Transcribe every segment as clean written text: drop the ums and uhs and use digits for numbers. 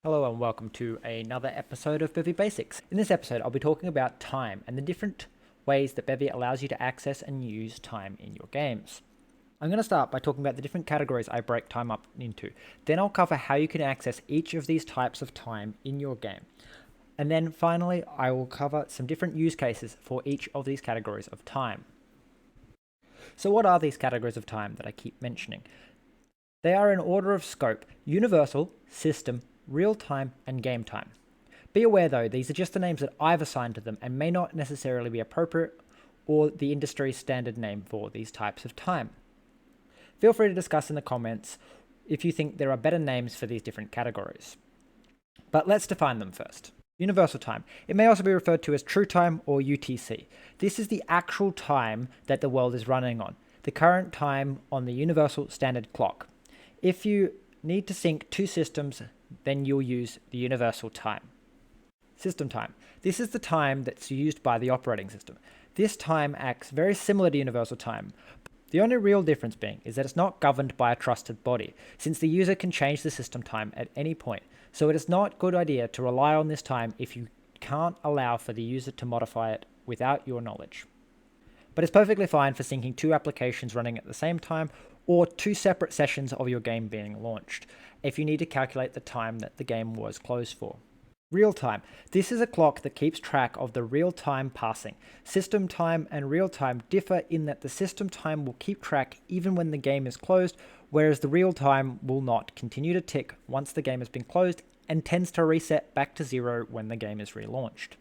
Hello and welcome to another episode of Bevy Basics. In this episode, I'll be talking about time and the different ways that Bevy allows you to access and use time in your games. I'm going to start by talking about the different categories I break time up into. Then I'll cover how you can access each of these types of time in your game. And then finally, I will cover some different use cases for each of these categories of time. So what are these categories of time that I keep mentioning? They are in order of scope: universal, system, real-time, and game time. Be aware though, these are just the names that I've assigned to them and may not necessarily be appropriate or the industry standard name for these types of time. Feel free to discuss in the comments if you think there are better names for these different categories. But let's define them first. Universal time. It may also be referred to as true time or UTC. This is the actual time that the world is running on, the current time on the universal standard clock. If you need to sync two systems, then you'll use the universal time. System time. This is the time that's used by the operating system. This time acts very similar to universal time. The only real difference being is that it's not governed by a trusted body, since the user can change the system time at any point. So it is not a good idea to rely on this time if you can't allow for the user to modify it without your knowledge. But it's perfectly fine for syncing two applications running at the same time or two separate sessions of your game being launched, if you need to calculate the time that the game was closed for. Real time. This is a clock that keeps track of the real time passing. System time and real time differ in that the system time will keep track even when the game is closed, whereas the real time will not continue to tick once the game has been closed and tends to reset back to zero when the game is relaunched.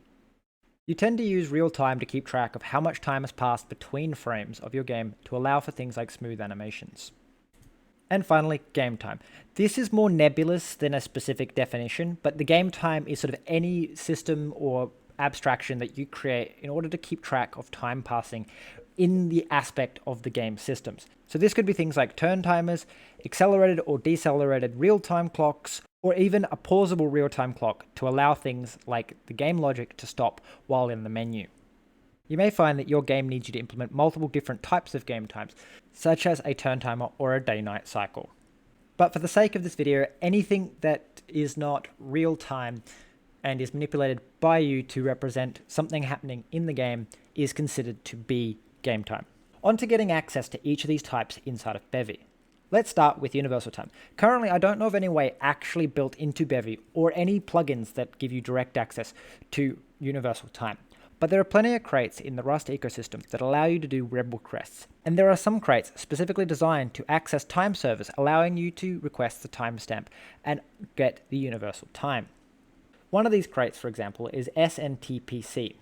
You tend to use real time to keep track of how much time has passed between frames of your game to allow for things like smooth animations. And finally, game time. This is more nebulous than a specific definition, but the game time is sort of any system or abstraction that you create in order to keep track of time passing in the aspect of the game systems. So this could be things like turn timers, accelerated or decelerated real-time clocks, or even a pausable real-time clock to allow things like the game logic to stop while in the menu. You may find that your game needs you to implement multiple different types of game times, such as a turn timer or a day-night cycle. But for the sake of this video, anything that is not real-time and is manipulated by you to represent something happening in the game is considered to be game time. On to getting access to each of these types inside of Bevy. Let's start with universal time. Currently, I don't know of any way actually built into Bevy or any plugins that give you direct access to universal time. But there are plenty of crates in the Rust ecosystem that allow you to do rebel requests. And there are some crates specifically designed to access time servers, allowing you to request the timestamp and get the universal time. One of these crates, for example, is SNTPC.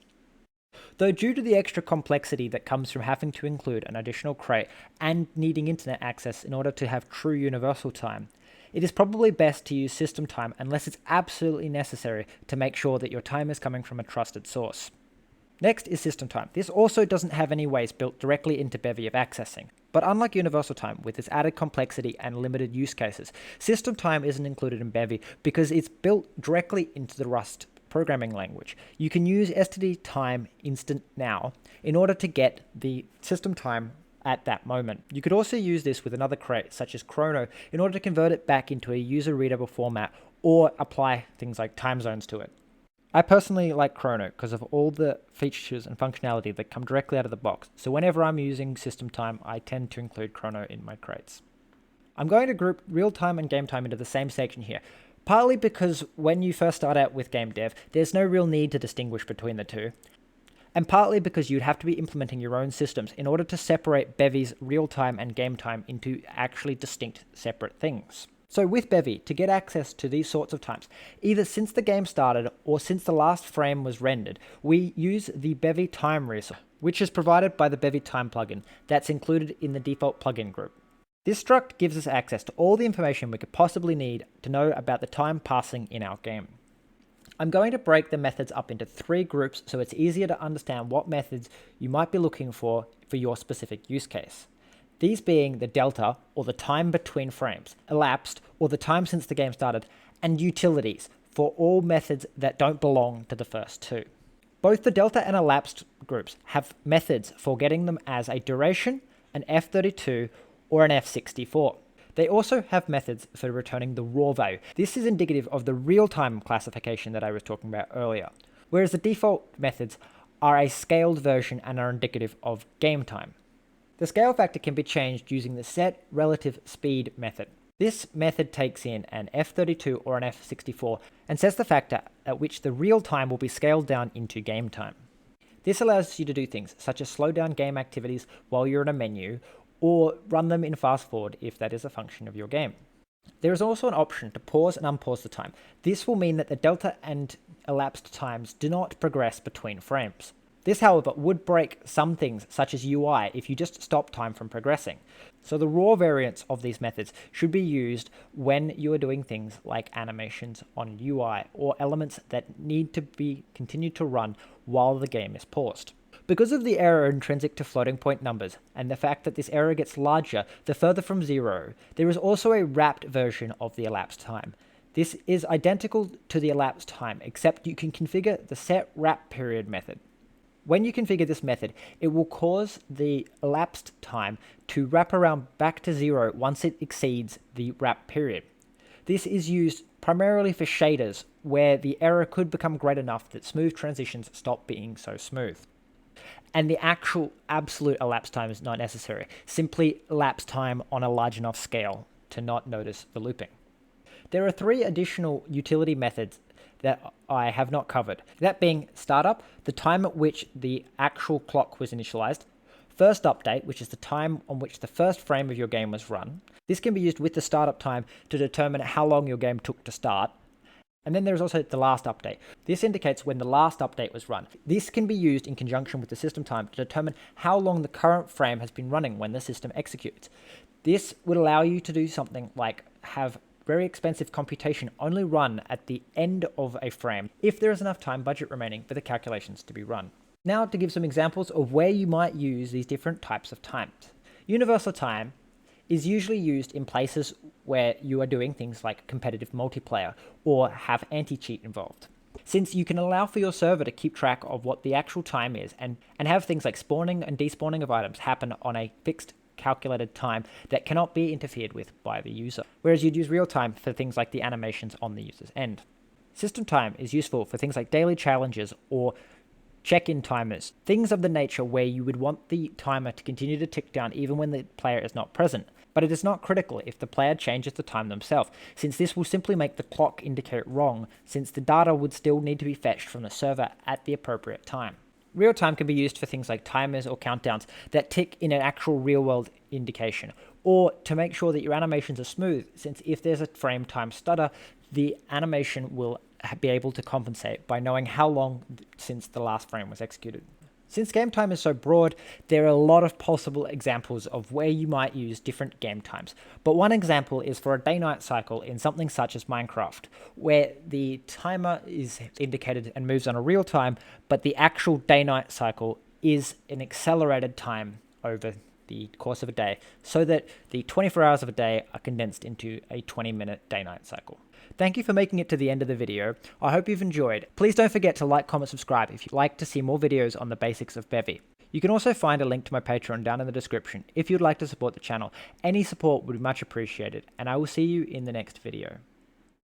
Though due to the extra complexity that comes from having to include an additional crate and needing internet access in order to have true universal time, it is probably best to use system time unless it's absolutely necessary to make sure that your time is coming from a trusted source. Next is system time. This also doesn't have any ways built directly into Bevy of accessing. But unlike universal time, with its added complexity and limited use cases, system time isn't included in Bevy because it's built directly into the Rust programming language. You can use std time instant now in order to get the system time at that moment. You could also use this with another crate, such as Chrono, in order to convert it back into a user-readable format or apply things like time zones to it. I personally like Chrono because of all the features and functionality that come directly out of the box, so whenever I'm using system time, I tend to include Chrono in my crates. I'm going to group real time and game time into the same section here, partly because when you first start out with game dev, there's no real need to distinguish between the two, and partly because you'd have to be implementing your own systems in order to separate Bevy's real time and game time into actually distinct separate things. So with Bevy, to get access to these sorts of times, either since the game started or since the last frame was rendered, we use the Bevy time resource, which is provided by the Bevy time plugin that's included in the default plugin group. This struct gives us access to all the information we could possibly need to know about the time passing in our game. I'm going to break the methods up into three groups so it's easier to understand what methods you might be looking for your specific use case. These being the delta, or the time between frames, elapsed, or the time since the game started, and utilities, for all methods that don't belong to the first two. Both the delta and elapsed groups have methods for getting them as a duration, an F32, or an F64. They also have methods for returning the raw value. This is indicative of the real-time classification that I was talking about earlier, whereas the default methods are a scaled version and are indicative of game time. The scale factor can be changed using the set relative speed method. This method takes in an F32 or an F64 and sets the factor at which the real time will be scaled down into game time. This allows you to do things such as slow down game activities while you're in a menu, or run them in fast forward if that is a function of your game. There is also an option to pause and unpause the time. This will mean that the delta and elapsed times do not progress between frames. This, however, would break some things such as UI if you just stop time from progressing. So the raw variants of these methods should be used when you are doing things like animations on UI or elements that need to be continued to run while the game is paused. Because of the error intrinsic to floating point numbers, and the fact that this error gets larger the further from zero, there is also a wrapped version of the elapsed time. This is identical to the elapsed time, except you can configure the set wrap period method. When you configure this method, it will cause the elapsed time to wrap around back to zero once it exceeds the wrap period. This is used primarily for shaders, where the error could become great enough that smooth transitions stop being so smooth. And the actual absolute elapsed time is not necessary, simply elapsed time on a large enough scale to not notice the looping. There are 3 additional utility methods that I have not covered, that being startup, the time at which the actual clock was initialized, first update, which is the time on which the first frame of your game was run. This can be used with the startup time to determine how long your game took to start. And then there's also the last update. This indicates when the last update was run. This can be used in conjunction with the system time to determine how long the current frame has been running when the system executes. This would allow you to do something like have very expensive computation only run at the end of a frame if there is enough time budget remaining for the calculations to be run. Now to give some examples of where you might use these different types of times. Universal time is usually used in places where you are doing things like competitive multiplayer or have anti-cheat involved. Since you can allow for your server to keep track of what the actual time is and have things like spawning and despawning of items happen on a fixed calculated time that cannot be interfered with by the user, whereas you'd use real time for things like the animations on the user's end. System time is useful for things like daily challenges or check-in timers, things of the nature where you would want the timer to continue to tick down even when the player is not present. But it is not critical if the player changes the time themselves, since this will simply make the clock indicate wrong, since the data would still need to be fetched from the server at the appropriate time. Real time can be used for things like timers or countdowns that tick in an actual real-world indication, or to make sure that your animations are smooth, since if there's a frame time stutter, the animation will be able to compensate by knowing how long since the last frame was executed. Since game time is so broad, there are a lot of possible examples of where you might use different game times. But one example is for a day-night cycle in something such as Minecraft, where the timer is indicated and moves on a real time, but the actual day-night cycle is an accelerated time over the course of a day, so that the 24 hours of a day are condensed into a 20-minute day-night cycle. Thank you for making it to the end of the video. I hope you've enjoyed. Please don't forget to like, comment, subscribe if you'd like to see more videos on the basics of Bevy. You can also find a link to my Patreon down in the description if you'd like to support the channel. Any support would be much appreciated, and I will see you in the next video.